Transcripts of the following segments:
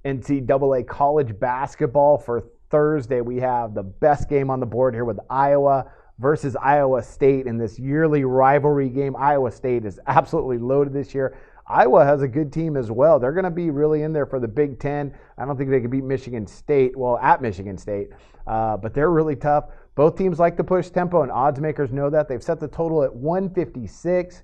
NCAA college basketball for Thursday. We have the best game on the board here with Iowa versus Iowa State in this yearly rivalry game. Iowa State is absolutely loaded this year. Iowa has a good team as well. They're going to be really in there for the Big Ten. I don't think they can beat Michigan State, well, at Michigan State, but they're really tough. Both teams like to push tempo, and odds makers know that. They've set the total at 156.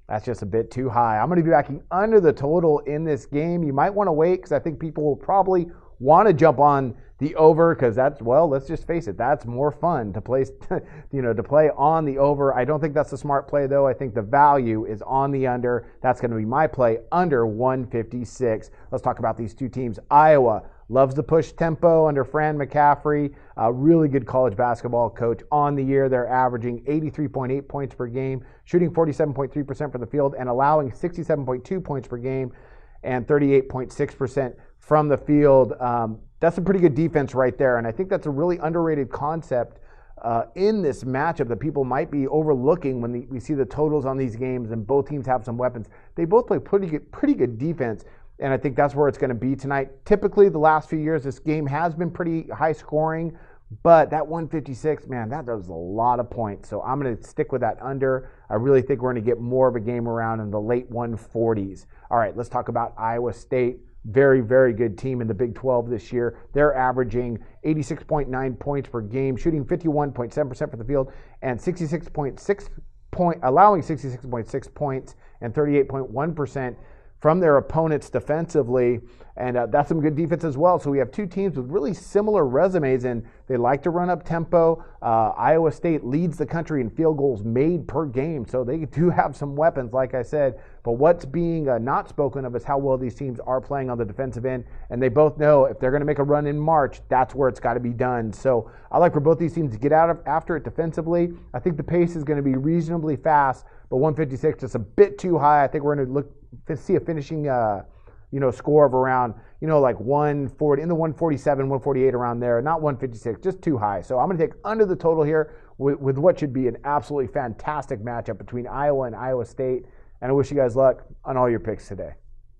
That's just a bit too high. I'm going to be backing under the total in this game. You might want to wait because I think people will probably want to jump on the over because that's, well, let's just face it, that's more fun to play, to play on the over. I don't think that's a smart play though. I think the value is on the under. That's going to be my play, under 156. Let's talk about these two teams. Iowa loves to push tempo under Fran McCaffrey, a really good college basketball coach on the year. They're averaging 83.8 points per game, shooting 47.3% from the field, and allowing 67.2 points per game and 38.6% from the field. That's a pretty good defense right there, and I think that's a really underrated concept in this matchup that people might be overlooking when we see the totals on these games and both teams have some weapons. They both play pretty good defense, and I think that's where it's going to be tonight. Typically, the last few years, this game has been pretty high scoring, but that 156, man, that does a lot of points. So I'm going to stick with that under. I really think we're going to get more of a game around in the late 140s. All right, let's talk about Iowa State. Very, very good team in the Big 12 this year. They're averaging 86.9 points per game, shooting 51.7% from the field, and allowing 66.6 points and 38.1% from their opponents defensively, and that's some good defense as well. So we have two teams with really similar resumes, and they like to run up tempo. Iowa State leads the country in field goals made per game, so they do have some weapons, like I said. But what's being not spoken of is how well these teams are playing on the defensive end, and they both know if they're going to make a run in March, that's where it's got to be done. So I like for both these teams to get after it defensively. I think the pace is going to be reasonably fast, but 156 is a bit too high. I think we're going to see a finishing score of around, like 140, in the 147, 148 around there, not 156, just too high. So I'm going to take under the total here with what should be an absolutely fantastic matchup between Iowa and Iowa State. And I wish you guys luck on all your picks today.